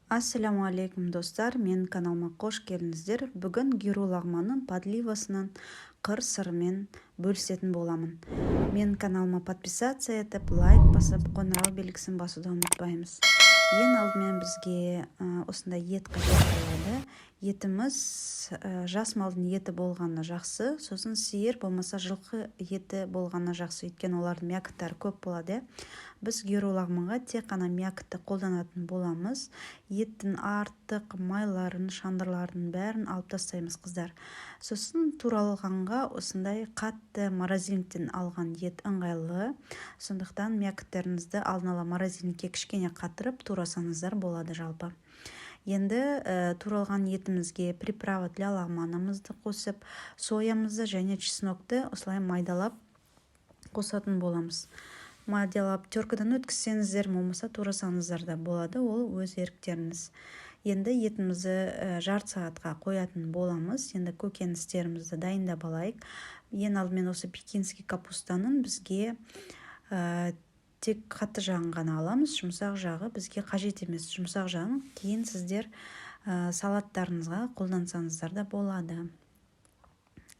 Ассаламу алейкум достар, мен каналыма қош келдіңіздер. Бүгін гюру лагманның подливасынан қыр-сырымен бөлісетін боламын. Мен каналыма подписация етіп, лайк басып, қоңырау белгісін басуды ұмытпаймыз. Ең алдымен бізге осындай ет қажет болады. Етіміз жас малдың еті болғаны жақсы, сосын сиыр болмаса жылқы еті болғаны жақсы, өйткені олардың мякіттері көп болады. Біз гюру лагманға тек қана мякітті қолданатын боламыз. Еттің артық майларын, шандырларын бәрін алып тастаймыз, қыздар. Сосын туралғанға осындай қатты морозилниктен алған ет ыңғайлы. Сондықтан мякіттеріңізді алдын ала морозилникке кішкене қатырып турасаңыздар болады жалпы. Енді туралған етімізге приправа для лагманымызды қосып, соямызды және чеснокты осылай майдалап қосатын боламыз. Майдалап теркадан өткізсеңіздер, болмаса турасаңыздар да болады, ол өз еріктеріңіз. Енді етімізді жарты сағатқа қоятын боламыз. Енді көкөністерімізді дайындап алайық. Ең алдымен осы пекинский капустаның бізге тек қатты жағын ғана аламыз. Жұмсақ жағы бізге қажет емес. Жұмсақ жағын кейін сіздер салаттарыңызға қолдансаңыздар да болады.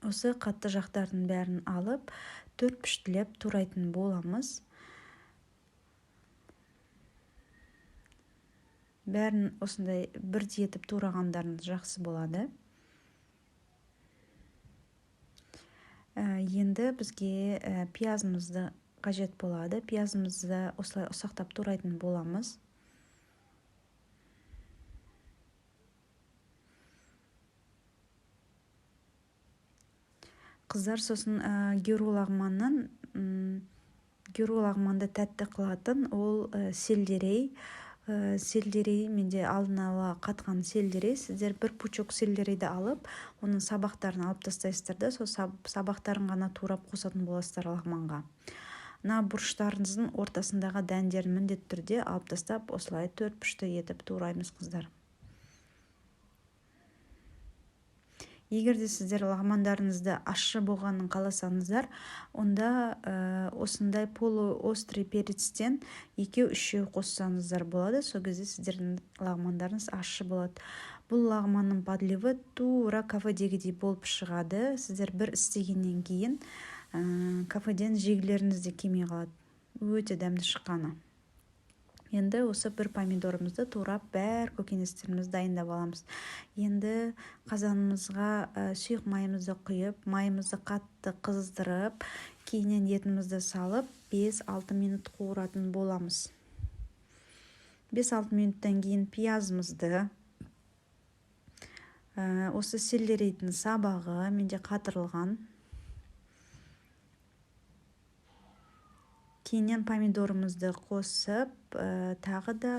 Осы қатты жақтардың бәрін алып, төрт-піштілеп турайтын боламыз. Бәрін осындай бірдей етіп турағандарыңыз жақсы болады. Енді бізге пиязымызды қажет болады. Пиязымызды осылай ұсақтап турайтын боламыз. Қыздар, сосын гюру лагманды тәтті қылатын ол сельдерей. Сельдерей, менде алдын ала қатқан сельдерей. Сіздер бір пучок сельдерейді алып, оның сабақтарын алып тастайсыздар да, сол сабақтарын ғана турап қосатын боласыздар лагманға. Бұрыштарыңыздың ортасындағы дәндерін міндетті түрде алып тастап, осылай төрт-пішті етіп тураймыз, қыздар. Егер де сіздер лагмандарыңызды ащы болғанын қаласаңыздар, онда осындай полуострый перецтен 2-3 қоссаңыздар болады. Сол кезде сіздердің лагмандарыңыз ащы болады. Бұл лагманның подливы тура кафедегідей болып шығады. Сіздер бір істегеннен кейін кафеден жегілеріңіз де келмей қалады. Өте дәмді шыққаны. Енді осы бір помидорымызды турап, бәр көкөністерімізді дайындап аламыз. Енді қазанымызға сұйық майымызды құйып, майымызды қатты қыздырып, кейіннен етімізді салып, 5-6 минут қуыратын боламыз. 5-6 минуттан кейін пиязымызды, осы сельдерейдің сабағы, менде қатырылған, кейіннен помидорымызды қосып, тағы да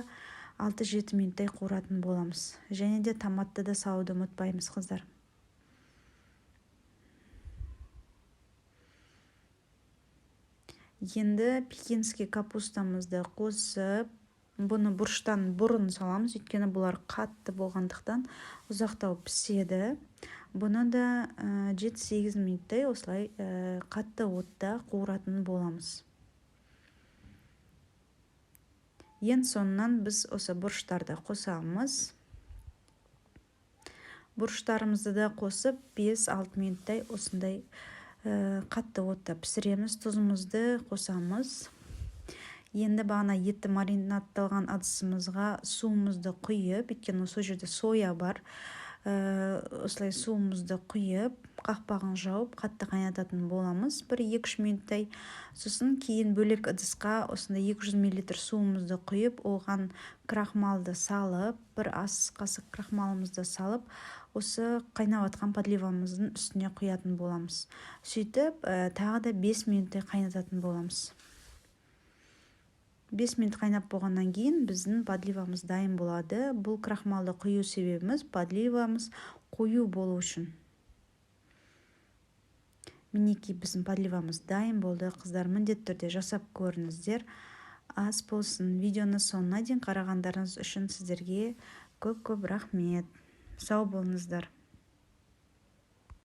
6-7 минуттай қуыратын боламыз. Және де томатты да салуды ұмытпаймыз, қыздар. Енді пекинский капустамызды қосып, бұны бұрыштан бұрын саламыз, өйткені бұлар қатты болғандықтан ұзақтау піседі. Бұны да 7-8 минуттай осылай қатты отта қуыратын боламыз. Ең соңынан біз осы бұрыштарды қосамыз. Бұрыштарымызды да қосып 5-6 минуттай осындай қатты отта пісіреміз. Тұзымызды қосамыз. Енді бағана етті маринадталған ыдысымызға суымызды құйып, өйткені сол жерде соя бар. Осылай суымызды құйып, қақпағын жауып, қатты қайнататын боламыз. 1-2 минуттай. Сосын кейін бөлек ыдысқа осындай 200 мл суымызды құйып, оған крахмалды салып, бір ас қасық крахмалымызды салып, осы қайнап атқан подливамыздың үстіне құятын боламыз. Сөйтіп, тағы да 5 минуттай қайнататын боламыз. 5 минут қайнап болғаннан кейін біздің подливамыз дайын болады. Бұл крахмалды құю себебіміз подливамыз қою болу үшін. Мінекей біздің подливамыз дайын болды. Қыздар, міндетті түрде жасап көріңіздер. Ас болсын. Видеоны соңына дейін қарағандарыңыз үшін сіздерге көп рахмет. Сау болыңыздар.